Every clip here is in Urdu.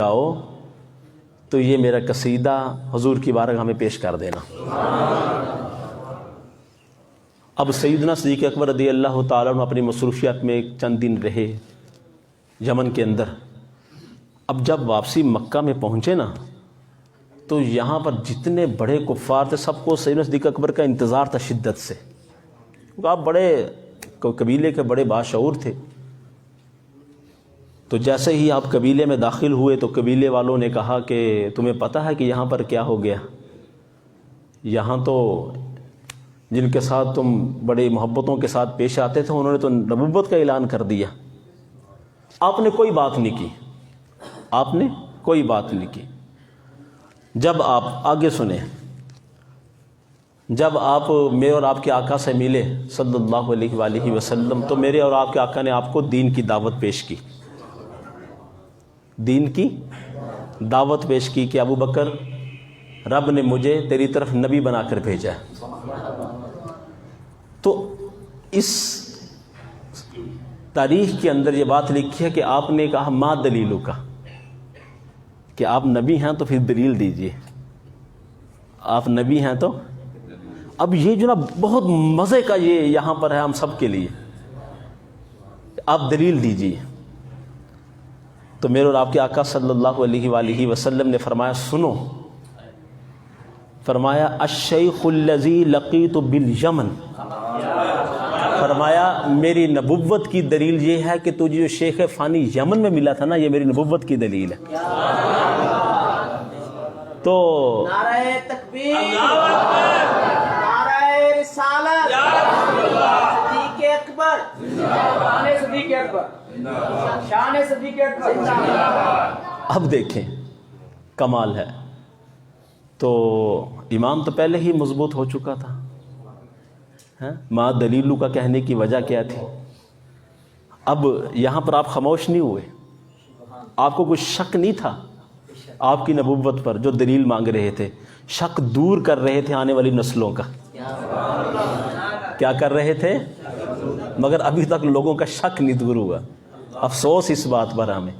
آؤ تو یہ میرا قصیدہ حضور کی بارگاہ میں پیش کر دینا۔ اب سیدنا صدیق اکبر رضی اللہ تعالیٰ عنہ اپنی مصروفیات میں چند دن رہے یمن کے اندر۔ اب جب واپسی مکہ میں پہنچے نا تو یہاں پر جتنے بڑے کفار تھے سب کو سیدنا صدیق اکبر کا انتظار تھا شدت سے، کیونکہ آپ بڑے قبیلے کے بڑے باشعور تھے۔ تو جیسے ہی آپ قبیلے میں داخل ہوئے تو قبیلے والوں نے کہا کہ تمہیں پتہ ہے کہ یہاں پر کیا ہو گیا؟ یہاں تو جن کے ساتھ تم بڑی محبتوں کے ساتھ پیش آتے تھے انہوں نے تو نبوت کا اعلان کر دیا۔ آپ نے کوئی بات نہیں کی، آپ نے کوئی بات نہیں کی۔ جب آپ آگے سنیں، جب آپ میرے اور آپ کے آقا سے ملے صلی اللہ علیہ وآلہ وسلم تو میرے اور آپ کے آقا نے آپ کو دین کی دعوت پیش کی، دین کی دعوت پیش کی کہ ابو بکر رب نے مجھے تیری طرف نبی بنا کر بھیجا ہے۔ تو اس تاریخ کے اندر یہ بات لکھی ہے کہ آپ نے کہا ما دلیلو کا، کہ آپ نبی ہیں تو پھر دلیل دیجئے، آپ نبی ہیں تو۔ اب یہ جو نا بہت مزے کا یہ یہاں پر ہے ہم سب کے لیے، آپ دلیل دیجئے۔ تو میرے اور آپ کے آقا صلی اللہ علیہ وآلہ وسلم نے فرمایا سنو، فرمایا الشیخ الذی لقیت بالیمن، فرمایا میری نبوت کی دلیل یہ ہے کہ تجھے جو شیخ فانی یمن میں ملا تھا نا یہ میری نبوت کی دلیل ہے۔ تو نعرہ تکبیر، نعرہ رسالت، صدیق اکبر، شان صدیق اکبر، شان صدیق اکبر۔ اب دیکھیں کمال ہے۔ تو ایمان تو پہلے ہی مضبوط ہو چکا تھا، ما دلیلو کا کہنے کی وجہ کیا تھی؟ اب یہاں پر آپ خاموش نہیں ہوئے، آپ کو کچھ شک نہیں تھا آپ کی نبوت پر جو دلیل مانگ رہے تھے، شک دور کر رہے تھے آنے والی نسلوں کا۔ کیا کر رہے تھے؟ مگر ابھی تک لوگوں کا شک نہیں دور ہوا، افسوس اس بات پر ہمیں۔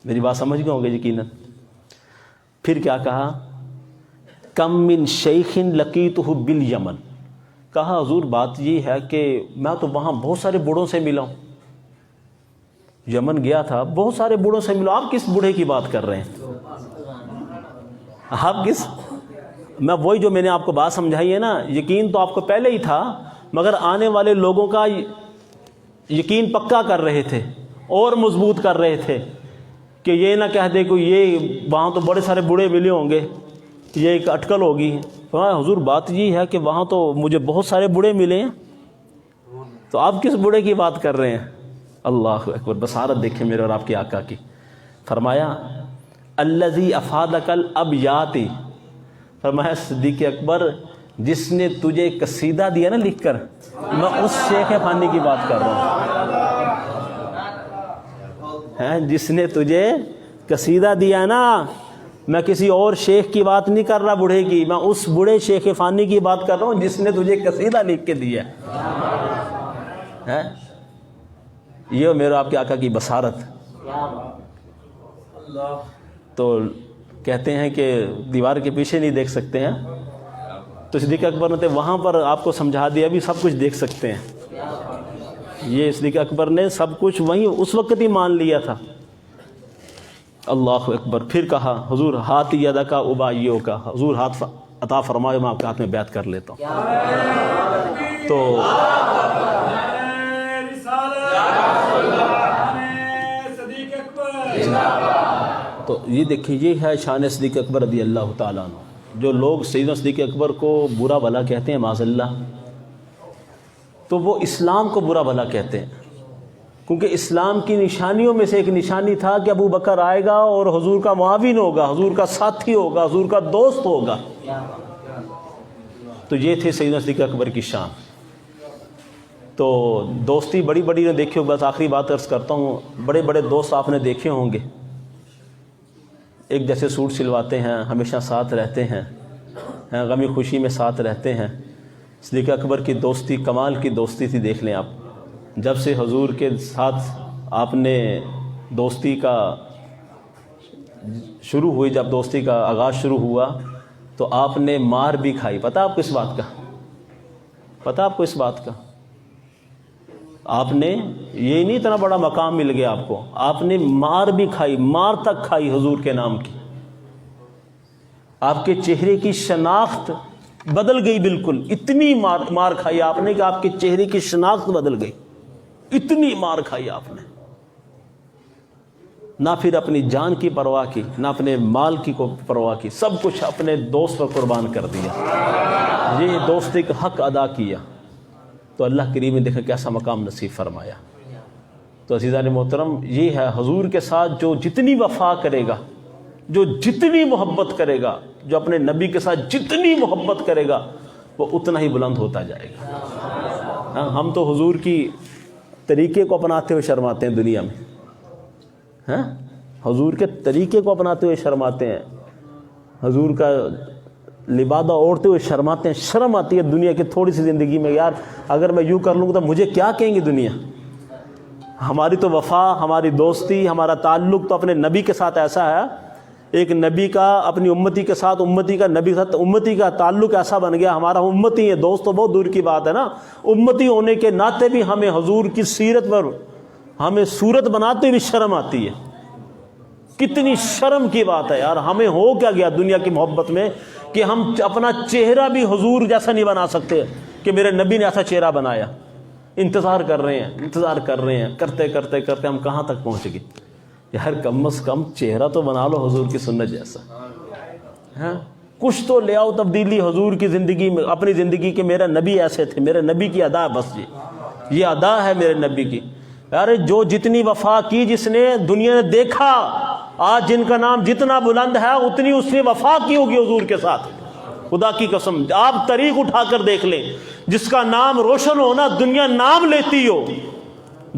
میری بات سمجھ گئے ہوں گے یقیناً۔ پھر کیا کہا؟ کم من شیخ لقیتہ بالیمن، کہا حضور بات یہ ہے کہ میں تو وہاں بہت سارے بوڑھوں سے ملا ہوں، یمن گیا تھا بہت سارے بوڑھوں سے ملا۔ آپ کس بوڑھے کی بات کر رہے ہیں؟ آپ کس؟ میں وہی جو میں نے آپ کو بات سمجھائی ہے نا، یقین تو آپ کو پہلے ہی تھا مگر آنے والے لوگوں کا یقین پکا کر رہے تھے اور مضبوط کر رہے تھے کہ یہ نہ کہہ دے کوئی یہ وہاں تو بڑے سارے بوڑھے ملے ہوں گے، یہ ایک اٹکل ہوگی۔ حضور بات یہ ہے کہ وہاں تو مجھے بہت سارے بوڑھے ملے ہیں، تو آپ کس بوڑھے کی بات کر رہے ہیں؟ اللہ اکبر، بصارت دیکھیں میرے اور آپ کے آقا کی۔ فرمایا الذی افادک الابیات، فرمایا صدیق اکبر جس نے تجھے قصیدہ دیا نا لکھ کر، میں اس شیخ فانی کی بات کر رہا ہوں، جس نے تجھے قصیدہ دیا نا، میں کسی اور شیخ کی بات نہیں کر رہا بوڑھے کی، میں اس بوڑھے شیخ فانی کی بات کر رہا ہوں جس نے تجھے قصیدہ لکھ کے دیا ہے۔ یہ میرے آپ کے آقا کی بصارت۔ تو کہتے ہیں کہ دیوار کے پیچھے نہیں دیکھ سکتے ہیں، تو صدیق اکبر نے وہاں پر آپ کو سمجھا دیا بھی سب کچھ دیکھ سکتے ہیں۔ یہ صدیق اکبر نے سب کچھ وہیں اس وقت ہی مان لیا تھا۔ اللہ اکبر۔ پھر کہا حضور ہاتھ یدہ کا ابائیوں کا، حضور ہاتھ عطا فرمائے میں آپ کے ہاتھ میں بیعت کر لیتا ہوں۔ تو یہ دیکھیں یہ ہے شان صدیق اکبر رضی اللہ تعالیٰ عنہ۔ جو لوگ سیدنا صدیق اکبر کو برا بھلا کہتے ہیں معاذ اللہ، تو وہ اسلام کو برا بھلا کہتے ہیں، کیونکہ اسلام کی نشانیوں میں سے ایک نشانی تھا کہ ابو بکر آئے گا اور حضور کا معاون ہوگا، حضور کا ساتھی ہوگا، حضور کا دوست ہوگا۔ تو یہ تھے سیدنا صدیق اکبر کی شان۔ تو دوستی بڑی بڑی نے دیکھی ہو، بس آخری بات عرض کرتا ہوں، بڑے بڑے دوست آپ نے دیکھے ہوں گے، ایک جیسے سوٹ سلواتے ہیں، ہمیشہ ساتھ رہتے ہیں، غمی خوشی میں ساتھ رہتے ہیں۔ صدیق اکبر کی دوستی کمال کی دوستی تھی، دیکھ لیں آپ۔ جب سے حضور کے ساتھ آپ نے دوستی کا شروع ہوئی، جب دوستی کا آغاز شروع ہوا تو آپ نے مار بھی کھائی. پتہ آپ کو اس بات کا؟ پتہ آپ کو اس بات کا؟ آپ نے یہ نہیں اتنا بڑا مقام مل گیا آپ کو، آپ نے مار بھی کھائی، مار تک کھائی حضور کے نام کی. آپ کے چہرے کی شناخت بدل گئی بالکل. اتنی مار کھائی آپ نے کہ آپ کے چہرے کی شناخت بدل گئی. اتنی مار کھائی آپ نے. نہ پھر اپنی جان کی پرواہ کی، نہ اپنے مال کی پرواہ کی، سب کچھ اپنے دوست پر قربان کر دیا. یہ دوستی کا حق ادا کیا تو اللہ کریم نے دیکھا کیسا مقام نصیب فرمایا. تو عزیزان محترم، یہ ہے حضور کے ساتھ جو جتنی وفا کرے گا، جو جتنی محبت کرے گا، جو اپنے نبی کے ساتھ جتنی محبت کرے گا، وہ اتنا ہی بلند ہوتا جائے گا. ہم تو حضور کی طریقے کو اپناتے ہوئے شرماتے ہیں دنیا میں. حضور کے طریقے کو اپناتے ہوئے شرماتے ہیں، حضور کا لبادہ اوڑھتے ہوئے شرماتے ہیں. شرم آتی ہے دنیا کی تھوڑی سی زندگی میں، یار اگر میں یوں کر لوں تو مجھے کیا کہیں گی دنیا. ہماری تو وفا، ہماری دوستی، ہمارا تعلق تو اپنے نبی کے ساتھ ایسا ہے. ایک نبی کا اپنی امتی کے ساتھ، امتی کا نبی کے ساتھ، امتی کا تعلق ایسا بن گیا. ہمارا امتی ہے، دوست تو بہت دور کی بات ہے نا. امتی ہونے کے ناطے بھی ہمیں حضور کی سیرت پر ہمیں صورت بناتے بھی شرم آتی ہے. کتنی شرم کی بات ہے یار. ہمیں ہو کیا گیا دنیا کی محبت میں کہ ہم اپنا چہرہ بھی حضور جیسا نہیں بنا سکتے کہ میرے نبی نے ایسا چہرہ بنایا. انتظار کر رہے ہیں، کرتے کرتے کرتے ہم کہاں تک پہنچ گئے. یار کم از کم چہرہ تو بنا لو حضور کی سنت جیسا. کچھ تو لے آؤ تبدیلی حضور کی زندگی میں، اپنی زندگی کے. میرے نبی ایسے تھے، میرے نبی کی ادا ہے، بس یہ ادا ہے میرے نبی کی. یار جو جتنی وفا کی، جس نے دنیا نے دیکھا، آج جن کا نام جتنا بلند ہے اتنی اس نے وفا کی ہوگی حضور کے ساتھ. خدا کی قسم آپ طریق اٹھا کر دیکھ لیں، جس کا نام روشن ہو نا، دنیا نام لیتی ہو.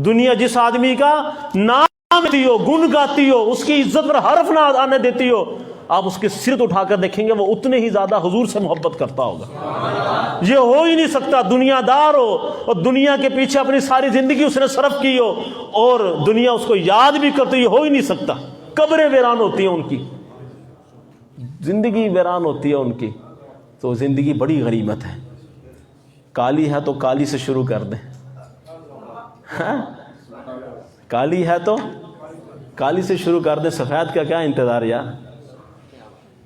دنیا جس آدمی کا نام لیتی ہو، گن گاتی ہو، اس کی عزت پر حرف نہ آنے دیتی ہو، آپ اس کی سیرت اٹھا کر دیکھیں گے وہ اتنے ہی زیادہ حضور سے محبت کرتا ہوگا. یہ ہو ہی نہیں سکتا. دنیا دار ہو اور دنیا کے پیچھے اپنی ساری زندگی اس نے صرف کی ہو اور دنیا اس کو یاد بھی کرتی، یہ ہو ہی نہیں سکتا. قبریں ویران ہوتی ہیں ان کی، زندگی ویران ہوتی ہے ان کی. تو زندگی بڑی غنیمت ہے. کالی ہے تو کالی سے شروع کر دیں. کالی ہے تو کالی سے شروع کر دیں. سفید کا کیا انتظار یار.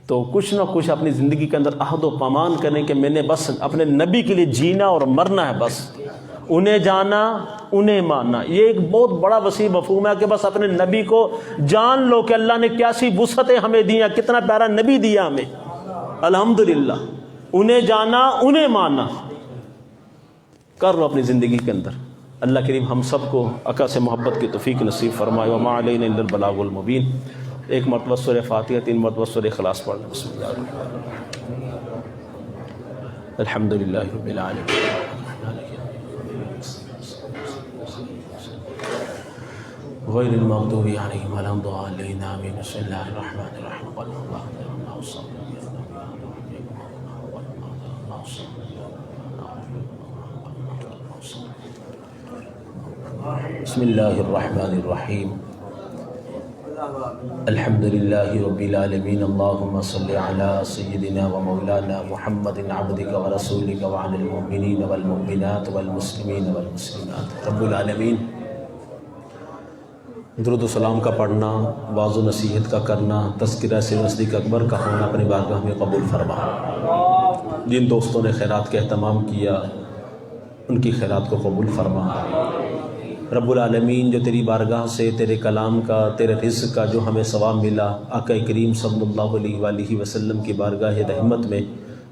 تو کچھ نہ کچھ اپنی زندگی کے اندر عہد و پیمان کریں کہ میں نے بس اپنے نبی کے لیے جینا اور مرنا ہے. بس انہیں جانا، انہیں ماننا. یہ ایک بہت بڑا وسیع مفہوم ہے کہ بس اپنے نبی کو جان لو کہ اللہ نے کیسی وسعتیں ہمیں دی ہیں، کتنا پیارا نبی دیا ہمیں. الحمدللہ. انہیں جانا، انہیں ماننا کر لو اپنی زندگی کے اندر. اللہ کریم ہم سب کو عقا سے محبت کی توفیق نصیب فرمائے. وما علینا الا البلاغ المبین. ایک مرتبہ سورہ فاتحہ، 3 مرتبہ سورہ اخلاص پڑھ لیں. بسم اللہ الرحمن الرحیم. الحمدللہ رب العالمین. غیر المغضوب علیہم ولا الضالین. آمین. بسم اللہ الرحمن الرحیم. قل اللہ اللہ الصمد. بسم اللہ الرحمن الرحیم. الحمدللہ رب العالمین. اللہم صل علی سیدنا و مولانا محمد عبدک و رسولک وعلی المؤمنین والمؤمنات والمسلمین والمسلمات. رب العالمین درود و سلام کا پڑھنا، واعظ و نصیحت کا کرنا، تذکرہ سیر صدیق اکبر کا ہونا اپنی بارگاہ میں قبول فرما. جن دوستوں نے خیرات کا اہتمام کیا ان کی خیرات کو قبول فرما. رب العالمین جو تیری بارگاہ سے تیرے کلام کا، تیرے رزق کا جو ہمیں ثواب ملا، آقا کریم صلی اللہ علیہ وآلہ وسلم کی بارگاہ رحمت میں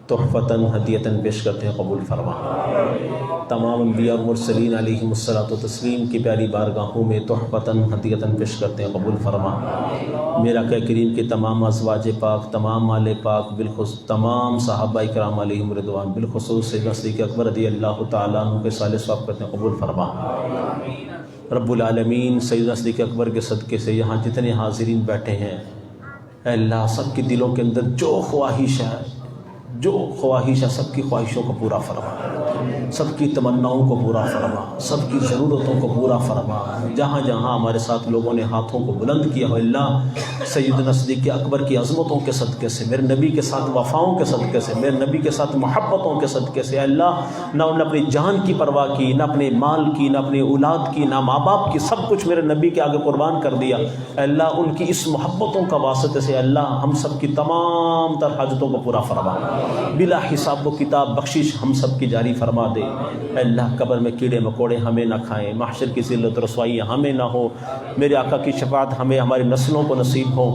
تحفتاً ہدیتاً پیش کرتے ہیں، قبول فرما. تمام انبیاء اور مرسلین علیہم الصلاۃ و تسلیم کی پیاری بارگاہوں میں تحفتاً ہدیتاً پیش کرتے ہیں، قبول فرما. میرا آقا کریم کے تمام ازواج پاک، تمام آل پاک، بالخصوص تمام صحابہ کرام علیہم رضوان، بالخصوص سیدنا صدیق اکبر رضی اللہ تعالیٰ عنہ کے صالح ثواب کرتے ہیں، قبول فرما. رب العالمین سیدنا صدیق اکبر کے صدقے سے یہاں جتنے حاضرین بیٹھے ہیں، اے اللہ سب کے دلوں کے اندر جو خواہش ہے، جو خواہش ہے سب کی خواہشوں کو پورا فرما، سب کی تمناؤں کو پورا فرما، سب کی ضرورتوں کو پورا فرما۔ جہاں جہاں ہمارے ساتھ لوگوں نے ہاتھوں کو بلند کیا ہو اللہ سیدنا صدیق اکبر کی عظمتوں کے صدقے سے، میرے نبی کے ساتھ وفاؤں کے صدقے سے، میرے نبی کے ساتھ محبتوں کے صدقے سے اللہ نہ انہوں نے اپنی جان کی پرواہ کی، نہ اپنے مال کی، نہ اپنی اولاد کی، نہ ماں باپ کی، سب کچھ میرے نبی کے آگے قربان کر دیا۔ اللہ ان کی اس محبتوں کا واسطے سے اللہ ہم سب کی تمام تر حاجتوں کو پورا فرما، بلا حساب و کتاب بخشش ہم سب کی جاری فرما دے۔ اے اللہ قبر میں کیڑے مکوڑے ہمیں نہ کھائیں، محشر کی ذلت رسوائی ہمیں نہ ہو، میرے آقا کی شفاعت ہمیں ہماری نسلوں کو نصیب ہو۔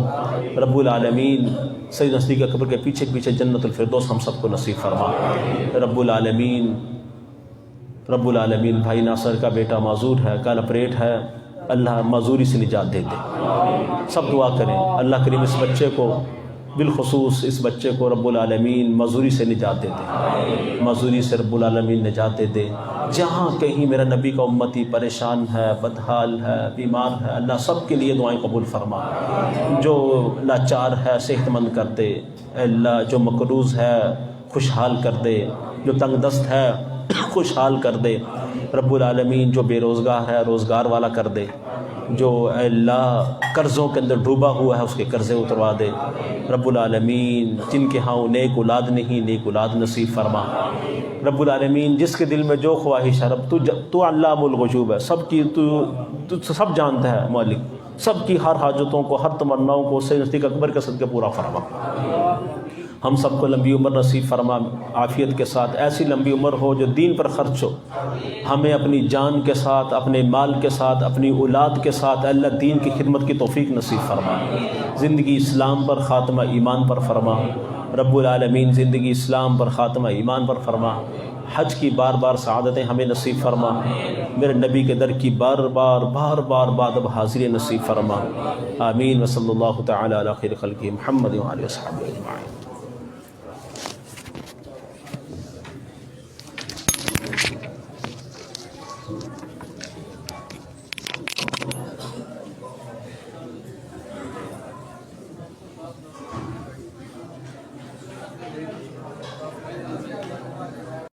رب العالمین سیدنا صدیق اکبر کے پیچھے پیچھے جنت الفردوس ہم سب کو نصیب فرما۔ رب العالمین بھائی ناصر کا بیٹا معذور ہے، کل اپریٹ ہے، اللہ معذوری سے نجات دے دے۔ سب دعا کریں اللہ کریم اس بچے کو، بالخصوص اس بچے کو رب العالمین معذوری سے نجات دے دے، معذوری سے رب العالمین نجات دے دے۔ جہاں کہیں میرا نبی کا امتی پریشان ہے، بدحال ہے، بیمار ہے، اللہ سب کے لیے دعائیں قبول فرما۔ جو لاچار ہے صحت مند کر دے، اے اللہ جو مقروض ہے خوشحال کر دے، جو تنگ دست ہے خوشحال کر دے، رب العالمین جو بے روزگار ہے روزگار والا کر دے، جو اے اللہ قرضوں کے اندر ڈوبا ہوا ہے اس کے قرضے اتروا دے، رب العالمین جن کے ہاں نیک اولاد نہیں نیک اولاد نصیب فرما۔ رب العالمین جس کے دل میں جو خواہش ہے رب تو علام الغیوب ہے، سب کی تو سب جانتا ہے مالک، سب کی ہر حاجتوں کو ہر تمناؤں کو سیدنا صدیق اکبر کے صدقے پورا فرما۔ ہم سب کو لمبی عمر نصیب فرما، عافیت کے ساتھ ایسی لمبی عمر ہو جو دین پر خرچ ہو، ہمیں اپنی جان کے ساتھ اپنے مال کے ساتھ اپنی اولاد کے ساتھ اللہ دین کی خدمت کی توفیق نصیب فرما۔ زندگی اسلام پر خاتمہ ایمان پر فرما، رب العالمین زندگی اسلام پر خاتمہ ایمان پر فرما۔ حج کی بار بار سعادتیں ہمیں نصیب فرما، میرے نبی کے در کی بار بار بعد حاضری نصیب فرما۔ آمین وصلی اللہ تعالی علی خیر خلقہ محمد وآلہ وصحبہ اجمعین۔